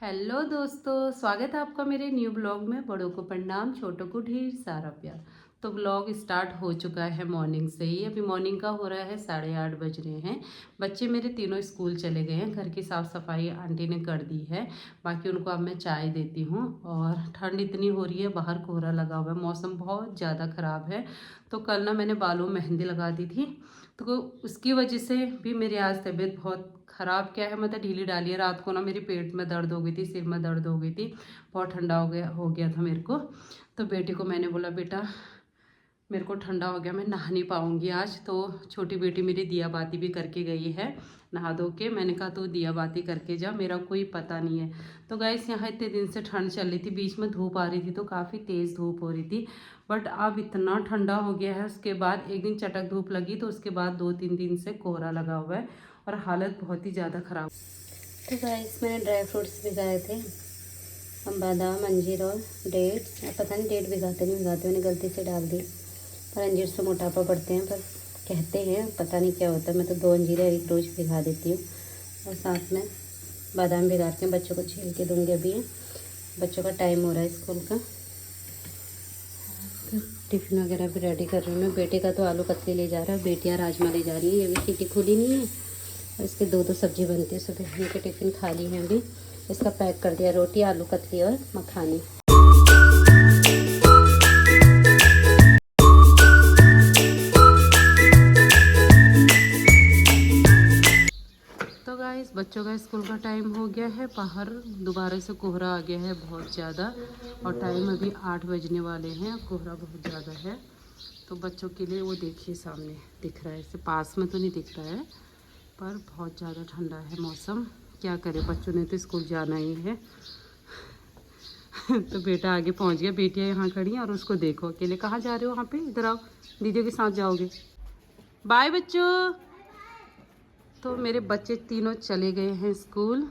Hello दोस्तों, स्वागत है आपका मेरे न्यू ब्लॉग में। बड़ों को प्रणाम, छोटों को ढेर सारा प्यार। तो ब्लॉग स्टार्ट हो चुका है मॉर्निंग से ही। अभी मॉर्निंग का हो रहा है 8:30 बज रहे हैं। बच्चे मेरे तीनों स्कूल चले गए हैं। घर की साफ़ सफाई आंटी ने कर दी है, बाकी उनको अब मैं चाय देती हूँ। और ठंड इतनी हो रही है, बाहर कोहरा लगा हुआ है, मौसम बहुत ज़्यादा ख़राब है। तो कल ना मैंने बालों में मेहंदी लगा दी थी, तो उसकी वजह से भी मेरी आज तबीयत बहुत ख़राब क्या है, मतलब ढीली डाली है। रात को ना मेरे पेट में दर्द हो गई थी, सिर में दर्द हो गई थी, बहुत ठंडा हो गया था मेरे को। तो बेटी को मैंने बोला, बेटा मेरे को ठंडा हो गया, मैं नहा नहीं पाऊँगी आज। तो छोटी बेटी मेरी दिया बाती भी करके गई है नहा धो के। मैंने कहा तू दिया बाती करके जा, मेरा कोई पता नहीं है। तो गाइस यहाँ इतने दिन से ठंड चल रही थी, बीच में धूप आ रही थी तो काफ़ी तेज़ धूप हो रही थी, बट अब इतना ठंडा हो गया है। उसके बाद एक दिन चटक धूप लगी, तो उसके बाद 2-3 दिन से कोहरा लगा हुआ है और हालत बहुत ही ज़्यादा ख़राब। तो गाइस मैंने ड्राई फ्रूट्स भिगाए थे, हम बादाम, अंजीर और डेट्स। पता नहीं डेट भिगाते नहीं भिगाते, मैंने गलती से डाल दी। पर अंजीर से मोटापा बढ़ते हैं, पर कहते हैं पता नहीं क्या होता है। मैं तो 2 अंजीरें एक रोज़ भिगा देती हूँ। और साथ में बादाम भिगा के बच्चों को छील के दूँगी। अभी बच्चों का टाइम हो रहा है स्कूल का, तो टिफ़िन वगैरह भी रेडी कर रही हूँ मैं। बेटे का तो आलू कतली ले जा रहा है, बेटियाँ राजमा ले जा रही हैं। ये भी सीटी खुली नहीं है और इसके 2-2 सब्जी बनती है। सुबह इनके टिफ़िन खाली हैं अभी। इसका पैक कर दिया, रोटी, आलू कतली और मखानी। तो गाइस बच्चों का स्कूल का टाइम हो गया है, बाहर दोबारा से कोहरा आ गया है बहुत ज़्यादा, और टाइम अभी 8 बजने वाले हैं। कोहरा बहुत ज़्यादा है, तो बच्चों के लिए वो देखिए सामने दिख रहा है, इससे पास में तो नहीं दिख रहा है, पर बहुत ज़्यादा ठंडा है मौसम। क्या करे, बच्चों ने तो स्कूल जाना ही है। तो बेटा आगे पहुंच गया, बेटियां यहाँ खड़ी हैं और उसको देखो अकेले। कहाँ जा रहे हो? वहाँ पे, इधर आओ, दीदियों के साथ जाओगे। बाय बच्चों। तो मेरे बच्चे तीनों चले गए हैं स्कूल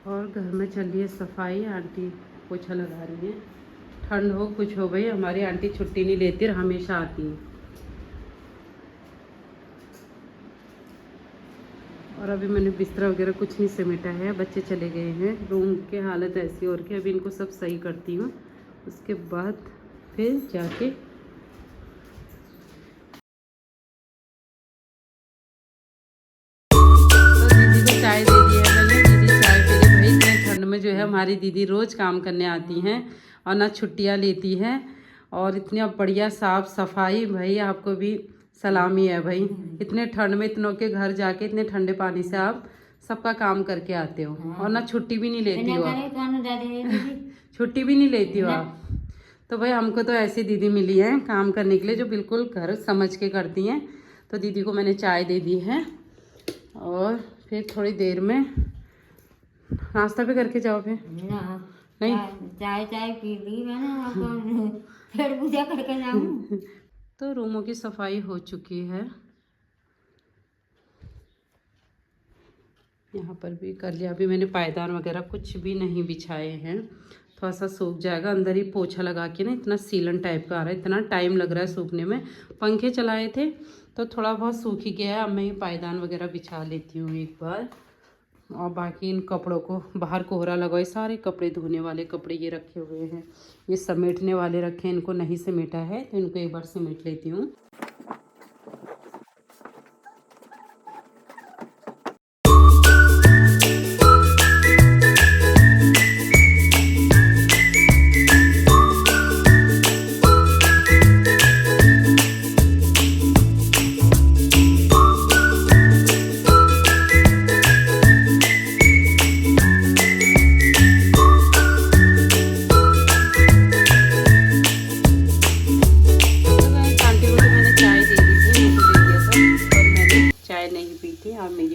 और घर में चल रही है सफाई। आंटी पोछा लगा रही है। ठंड हो कुछ हो भाई, हमारी आंटी छुट्टी नहीं लेती और हमेशा आती है। और अभी मैंने बिस्तरा वगैरह कुछ नहीं समेटा है, बच्चे चले गए हैं। रूम की हालत ऐसी और कि अभी इनको सब सही करती हूँ, उसके बाद फिर जाके चाय दे दी है मैंने। दीदी चाय पी रही। भाई इतने ठंड में जो है हमारी दीदी रोज़ काम करने आती हैं और ना छुट्टियां लेती हैं, और इतनी बढ़िया साफ़ सफाई। भाई आपको भी सलामी है भाई, इतने ठंड में इतनों के घर जाके इतने ठंडे पानी से आप सबका काम करके आते हो, और ना छुट्टी भी नहीं लेती हो आप। छुट्टी भी नहीं लेती हो आप। तो भाई हमको तो ऐसी दीदी मिली है काम करने के लिए, जो बिल्कुल घर समझ के करती हैं। तो दीदी को मैंने चाय दे दी है, और फिर थोड़ी देर में नाश्ता भी करके जाओ। फिर नहीं, चाय पी ली मैंने, फिर पूजा करके जाऊँ। तो रूमों की सफाई हो चुकी है, यहाँ पर भी कर लिया। अभी मैंने पायदान वगैरह कुछ भी नहीं बिछाए हैं, थोड़ा सा सूख जाएगा। अंदर ही पोछा लगा के ना इतना सीलन टाइप का आ रहा है, इतना टाइम लग रहा है सूखने में। पंखे चलाए थे तो थोड़ा बहुत सूख ही गया है। अब मैं ये पायदान वगैरह बिछा लेती हूँ एक बार, और बाकी इन कपड़ों को, बाहर कोहरा लगाए, सारे कपड़े धोने वाले कपड़े ये रखे हुए हैं, ये समेटने वाले रखे हैं, इनको नहीं समेटा है तो इनको एक बार समेट लेती हूँ।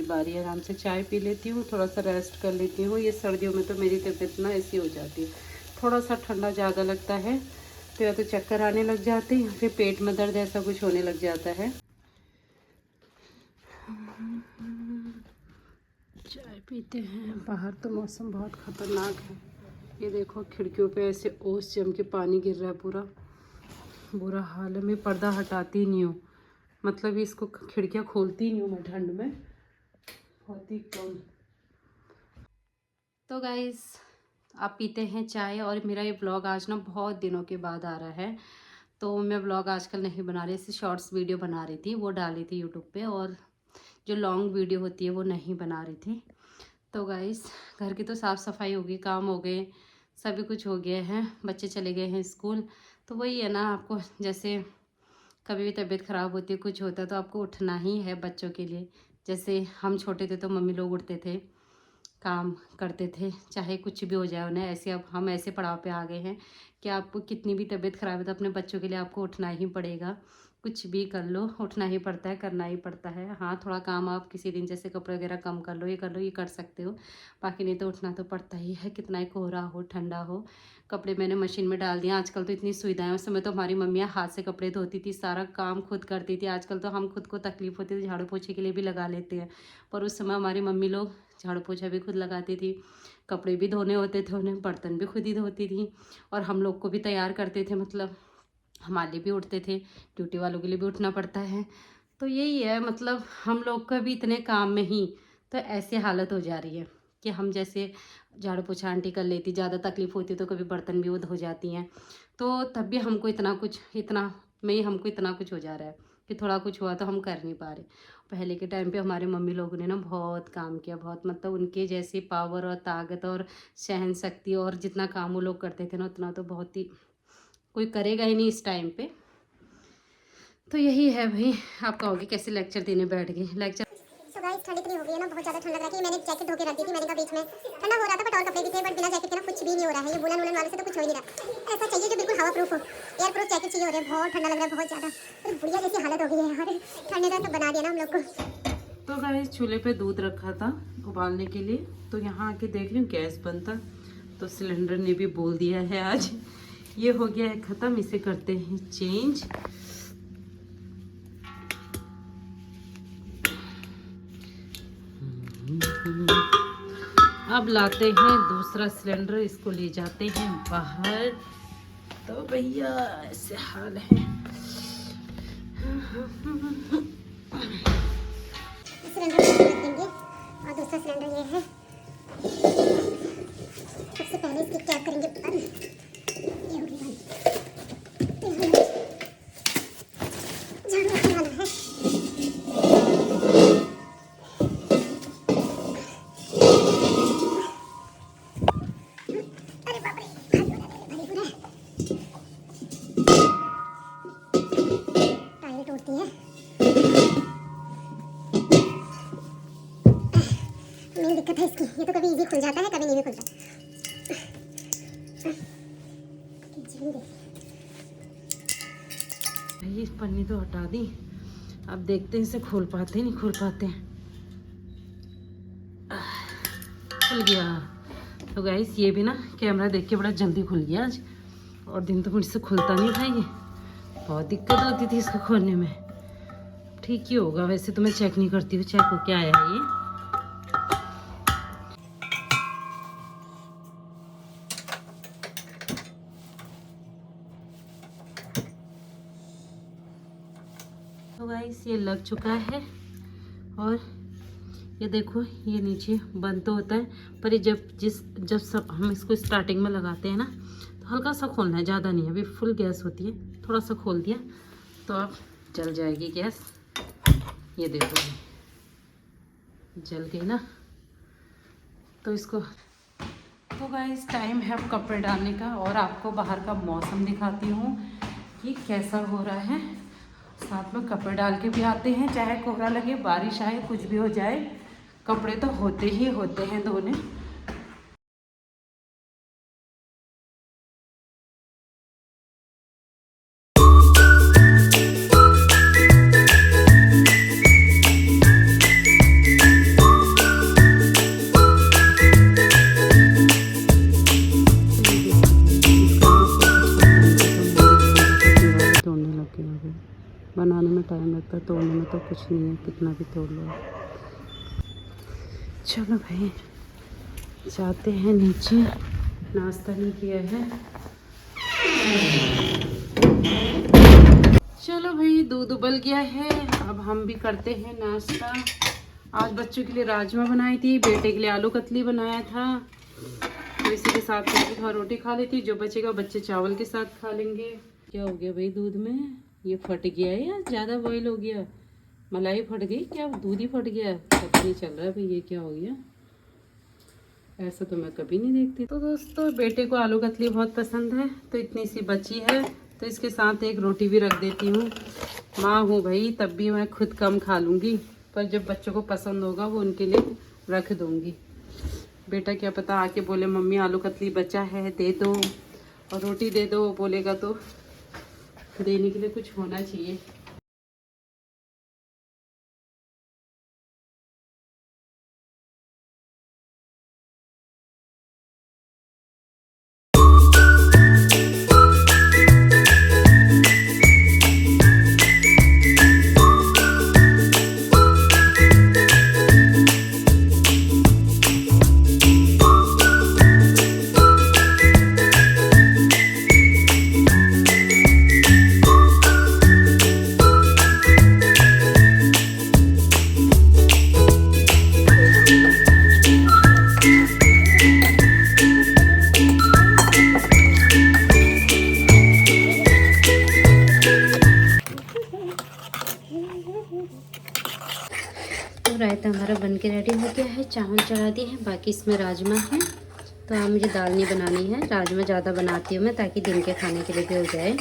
बारी आराम से चाय पी लेती हूँ, थोड़ा सा रेस्ट कर लेती हूँ। ये सर्दियों में तो मेरी तबीयत ना ऐसी हो जाती है, थोड़ा सा ठंडा ज़्यादा लगता है तो या तो चक्कर आने लग जाते हैं, फिर पेट में दर्द ऐसा कुछ होने लग जाता है। चाय पीते हैं। बाहर तो मौसम बहुत ख़तरनाक है, ये देखो खिड़कियों पे ऐसे ओस जम के पानी गिर रहा है, पूरा बुरा हाल है। मैं पर्दा हटाती नहीं हूँ, मतलब इसको खिड़कियाँ खोलती नहीं हूँ मैं ठंड में, बहुत ही कम। तो गाइस आप पीते हैं चाय। और मेरा ये ब्लॉग आज ना बहुत दिनों के बाद आ रहा है, तो मैं ब्लॉग आजकल नहीं बना रही, इसे शॉर्ट्स वीडियो बना रही थी, वो डाली थी यूट्यूब पे, और जो लॉन्ग वीडियो होती है वो नहीं बना रही थी। तो गाइस, घर की तो साफ़ सफाई होगी, काम हो गए, सभी कुछ हो गया है, बच्चे चले गए हैं स्कूल। तो वही है ना, आपको जैसे कभी भी तबीयत ख़राब होती है, कुछ होता है, तो आपको उठना ही है बच्चों के लिए। जैसे हम छोटे थे तो मम्मी लोग उठते थे, काम करते थे, चाहे कुछ भी हो जाए उन्हें। ऐसे अब हम ऐसे पड़ाव पे आ गए हैं कि आपको कितनी भी तबीयत ख़राब है तो अपने बच्चों के लिए आपको उठना ही पड़ेगा। कुछ भी कर लो, उठना ही पड़ता है, करना ही पड़ता है। हाँ, थोड़ा काम आप किसी दिन जैसे कपड़े वगैरह कम कर लो, ये कर सकते हो, बाकी नहीं तो उठना तो पड़ता ही है, कितना ही कोहरा हो, ठंडा हो। कपड़े मैंने मशीन में डाल दिए। आजकल तो इतनी सुविधाएं, उस समय तो हमारी मम्मियाँ हाथ से कपड़े धोती थी, सारा काम खुद करती थी। आजकल तो हम खुद को तकलीफ़ होती थी, झाड़ू पोछे के लिए भी लगा लेते हैं, पर उस समय हमारी मम्मी लोग झाड़ू पोछा भी खुद लगाती थी, कपड़े भी धोने होते थे उन्हें, बर्तन भी खुद ही धोती थी, और हम लोग को भी तैयार करते थे, मतलब हमारे लिए भी उठते थे, ड्यूटी वालों के लिए भी उठना पड़ता है। तो यही है, मतलब हम लोग का भी इतने काम में ही तो ऐसी हालत हो जा रही है कि हम जैसे झाड़ू पोछा आंटी कर लेती, ज़्यादा तकलीफ़ होती तो कभी बर्तन भी वो धो जाती हैं, तो तब भी हमको इतना में ही हमको इतना कुछ हो जा रहा है कि थोड़ा कुछ हुआ तो हम कर नहीं पा रहे। पहले के टाइम पे हमारे मम्मी लोगों ने ना बहुत काम किया, बहुत, मतलब उनके जैसी पावर और ताकत और सहन शक्ति, और जितना काम वो लोग करते थे ना, उतना तो बहुत ही कोई करेगा ही नहीं इस टाइम पे। तो यही है भाई, आप कहोगे कैसे लेक्चर देने बैठ गए लेक्चर। तो गाइस, ठंड इतनी हो गई है ना, बहुत ज़्यादा ठंड लग रहा है कि मैंने जैकेट धो के रख दी थी। मैंने कहा बीच में ठंडा हो रहा था, बट और कपड़े भी थे, बट बिना जैकेट के ना कुछ भी नहीं हो रहा है। ये वुलन वुलन वाले से तो कुछ हो ही नहीं रहा। ऐसा चाहिए जो बिल्कुल हवा प्रूफ हो, एयर प्रूफ जैकेट चाहिए हो रहा है। बहुत ठंडा लग रहा है, बहुत ज़्यादा, तो बुढ़िया जैसी हालत हो गई है यार, ठंड ने तो बना दिया ना हम लोग को। तो गाइस, चूल्हे पे दूध रखा था उबालने के लिए, तो यहाँ आके देख रही हूँ गैस बंद था, तो सिलेंडर ने भी बोल दिया है आज ये हो गया है ख़त्म, इसे करते हैं चेंज। अब लाते हैं दूसरा सिलेंडर, इसको ले जाते हैं बाहर। तो भैया ऐसे हाल है। सिलेंडर रख देंगे, और दूसरा सिलेंडर ये है। सबसे पहले इसकी कैप करेंगे बंद, ये होगी बंद। झाड़ू रखने वाला है। अरे बाप रे, भारी हो रहा है, भारी हो रहा है। टायर टूटती है। मेन दिक्कत है इसकी, ये तो कभी इजी खुल जाता है, कभी नहीं भी खुलता। ये पन्नी तो हटा दी, अब देखते हैं इसे खोल पाते हैं नहीं खोल पाते हैं। खुल गया। तो गाइस, ये भी ना कैमरा देख के बड़ा जल्दी खुल गया आज, और दिन तो मुझसे खुलता नहीं था, ये बहुत दिक्कत होती थी इसको खोलने में। ठीक ही होगा वैसे, तो मैं चेक नहीं करती हूँ, चेक हो क्या आया है ये। तो गाइस, ये लग चुका है, और ये देखो, ये नीचे बंद तो होता है, पर ये जब सब हम इसको स्टार्टिंग में लगाते हैं ना, तो हल्का सा खोलना है, ज़्यादा नहीं। अभी फुल गैस होती है, थोड़ा सा खोल दिया तो अब जल जाएगी गैस। ये देखो, जल गई ना। तो इसको, तो गाइस, टाइम है अब कपड़े डालने का, और आपको बाहर का मौसम दिखाती हूँ कि कैसा हो रहा है। साथ में कपड़े डाल के भी आते हैं, चाहे कोहरा लगे, बारिश आए, कुछ भी हो जाए, कपड़े तो होते ही होते हैं धोने। बनाने में टाइम लगता है, तोड़ने में तो कुछ नहीं है, कितना भी तोड़ लो। चलो भाई, जाते हैं नीचे, नाश्ता नहीं किया है। चलो भाई, दूध उबल गया है, अब हम भी करते हैं नाश्ता। आज बच्चों के लिए राजमा बनाई थी, बेटे के लिए आलू कतली बनाया था। तो इसी के साथ मैं भी रोटी खा लेती, जो बचेगा बच्चे चावल के साथ खा लेंगे। क्या हो गया भाई दूध में, ये फट गया है या ज़्यादा बॉईल हो गया? मलाई फट गई क्या, दूध ही फट गया? पता नहीं चल रहा है भाई ये क्या हो गया, ऐसा तो मैं कभी नहीं देखती। तो दोस्तों बेटे को आलू कतली बहुत पसंद है, तो इतनी सी बची है तो इसके साथ एक रोटी भी रख देती हूँ। माँ हूँ भाई, तब भी मैं खुद कम खा लूँगी, पर जब बच्चों को पसंद होगा वो उनके लिए रख दूँगी। बेटा क्या पता आके बोले मम्मी आलू कतली बचा है दे दो, और रोटी दे दो, बोलेगा तो देने के लिए कुछ होना चाहिए। तो रायता हमारा बन के रेडी हो गया है, चावल चढ़ा दिए हैं, बाकी इसमें राजमा है। तो अब मुझे दाल नहीं बनानी है, राजमा ज़्यादा बनाती हूँ मैं ताकि दिन के खाने के लिए भी हो जाए।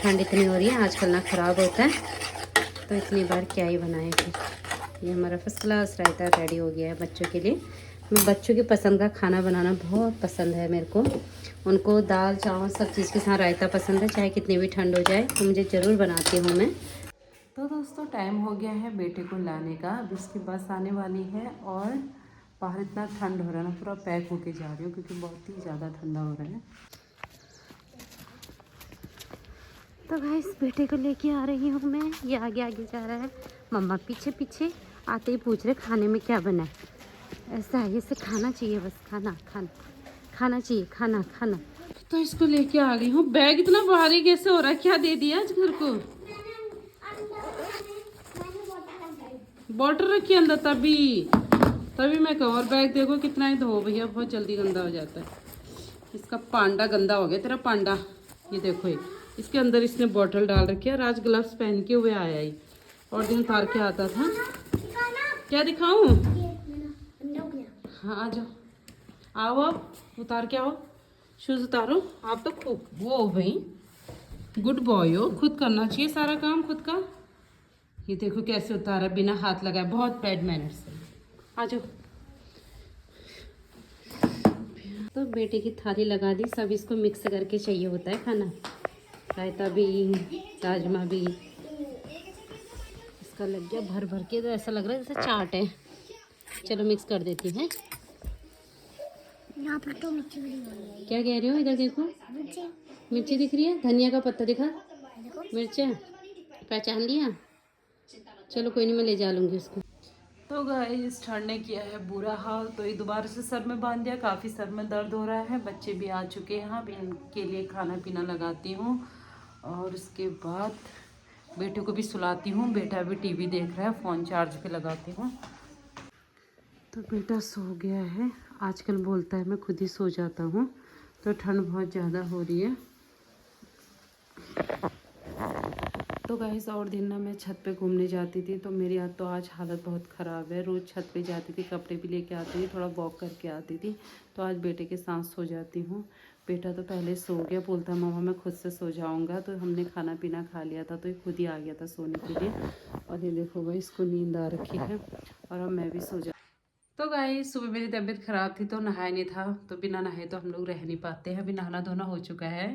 ठंड इतनी हो रही है आजकल ना, ख़राब होता है, तो इतनी बार क्या ही बनाए फिर। ये हमारा फर्स्ट क्लास रायता रेडी हो गया है बच्चों के लिए। मैं बच्चों की पसंद का खाना बनाना बहुत पसंद है मेरे को, उनको दाल चावल सब चीज़ के साथ रायता पसंद है, चाहे कितनी भी ठंड हो जाए तो मुझे ज़रूर बनाती हूँ मैं। तो दोस्तों टाइम हो गया है बेटे को लाने का, अब उसकी बस आने वाली है, और बाहर इतना ठंड हो रहा है ना, पूरा पैक होके जा रही हूँ क्योंकि बहुत ही ज़्यादा ठंडा हो रहा है। तो गाइस बेटे को लेके आ रही हूँ मैं, ये आगे आगे जा रहा है, मम्मा पीछे पीछे। आते ही पूछ रहे खाने में क्या बना है। ऐसा है, इसे खाना चाहिए, बस खाना खाना खाना चाहिए, खाना खाना। तो इसको लेके आ गई हूँ। बैग इतना भारी कैसे हो रहा है, क्या दे दिया आज घर को? बॉटल रखी अंदर, तभी मैं कहूँ। और बैग देखो कितना ही धो भैया, बहुत जल्दी गंदा हो जाता है। इसका पांडा गंदा हो गया, तेरा पांडा। ये देखो इसके अंदर इसने बॉटल डाल रखी है, और आज ग्लव्स पहन के हुए आया ही, और दिन उतार के आता था। क्या दिखाऊं? हाँ आ जाओ, आओ आप उतार के आओ, शूज उतारो। आप तो खूब वो भाई गुड बॉय हो, खुद करना चाहिए सारा काम खुद का। ये देखो कैसे उतारा बिना हाथ लगाए, बहुत बैड मैनर्स है। आ जाओ। तो बेटे की थाली लगा दी, सब इसको मिक्स करके चाहिए होता है खाना, रायता भी राजमा भी। इसका लग गया भर भर के, तो ऐसा लग रहा है जैसे चाट है। चलो मिक्स कर देती है। यहाँ पर तो मिर्ची भी नहीं, क्या कह रही हो? इधर देखो, मिर्ची दिख रही है, धनिया का पत्ता दिखा, मिर्चा पहचान लिया। चलो कोई नहीं, मैं ले जा लूँगी उसको। तो गाइस ठंड ने किया है बुरा हाल, तो ये दोबारा से सर में बांध दिया, काफ़ी सर में दर्द हो रहा है। बच्चे भी आ चुके हैं, अभी इनके लिए खाना पीना लगाती हूँ, और उसके बाद बेटे को भी सुलाती हूँ। बेटा भी टीवी देख रहा है, फ़ोन चार्ज पे लगाती हूँ। तो बेटा सो गया है, आजकल बोलता है मैं खुद ही सो जाता हूँ। तो ठंड बहुत ज़्यादा हो रही है। तो गाइस और दिन ना मैं छत पे घूमने जाती थी, तो मेरी आज हालत बहुत ख़राब है। रोज़ छत पे जाती थी, कपड़े भी लेके आती थी, थोड़ा वॉक करके आती थी। तो आज बेटे के साथ सो जाती हूँ। बेटा तो पहले सो गया, बोलता मम्मा मैं खुद से सो जाऊँगा। तो हमने खाना पीना खा लिया था, तो ये खुद ही आ गया था सोने के लिए। और ये देखो भाई इसको नींद आ रखी है, और अब मैं भी सो जा। तो गाइस सुबह मेरी तबीयत ख़राब थी, तो नहाया नहीं था, तो बिना नहाए तो हम लोग रह नहीं पाते हैं। अभी नहाना धोना हो चुका है,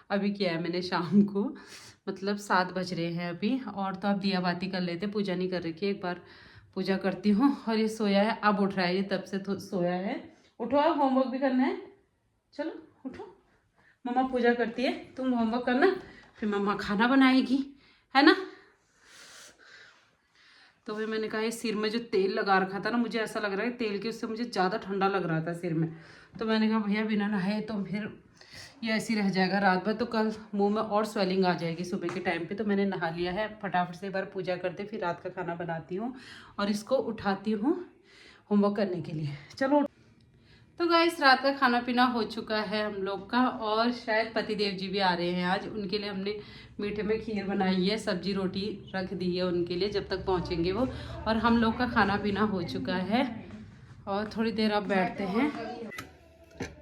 अभी किया है मैंने शाम को, मतलब 7 बज रहे हैं अभी। और तो अब दिया बाती कर लेते, पूजा नहीं कर रखी है, एक बार पूजा करती हूँ। और ये सोया है, अब उठ रहा है, ये तब से तो सोया है। उठो, अब होमवर्क भी करना है, चलो उठो। मम्मा पूजा करती है, तुम होमवर्क करना, फिर मम्मा खाना बनाएगी, है ना। तो फिर मैंने कहा ये सिर में जो तेल लगा रखा था ना, मुझे ऐसा लग रहा है तेल के उससे मुझे ज़्यादा ठंडा लग रहा था सिर में। तो मैंने कहा भैया बिना नहाए तो फिर ये ऐसे ही रह जाएगा रात भर, तो कल मुंह में और स्वेलिंग आ जाएगी सुबह के टाइम पे। तो मैंने नहा लिया है, फटाफट से एक बार पूजा करते फिर रात का खाना बनाती हूँ, और इसको उठाती हूँ होमवर्क करने के लिए। चलो तो गाइस रात का खाना पीना हो चुका है हम लोग का, और शायद पतिदेव जी भी आ रहे हैं आज। उनके लिए हमने मीठे में खीर बनाई है, सब्जी रोटी रख दी है उनके लिए जब तक पहुंचेंगे वो। और हम लोग का खाना पीना हो चुका है और थोड़ी देर अब बैठते हैं।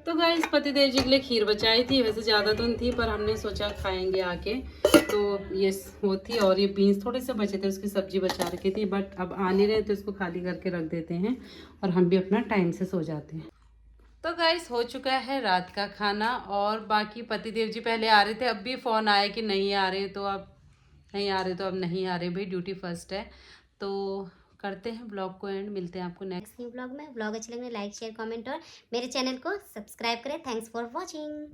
तो गाइस पतिदेव जी के लिए खीर बचाई थी, वैसे ज़्यादा तो नहीं थी पर हमने सोचा खाएंगे आके, तो ये वो थी। और ये बीन्स थोड़े से बचे थे, उसकी सब्जी बचा रखी थी, बट अब आ नहीं रहे तो इसको खाली करके रख देते हैं और हम भी अपना टाइम से सो जाते हैं। तो गाइस हो चुका है रात का खाना, और बाकी पतिदेव जी पहले आ रहे थे, अब भी फ़ोन आया कि नहीं आ रहे, तो अब नहीं आ रहे तो अब नहीं आ रहे भाई, ड्यूटी फर्स्ट है। तो करते हैं ब्लॉग को एंड, मिलते हैं आपको नेक्स्ट न्यू ब्लॉग में। ब्लॉग अच्छे लगने लाइक शेयर कमेंट और मेरे चैनल को सब्सक्राइब करें। Thanks for watching.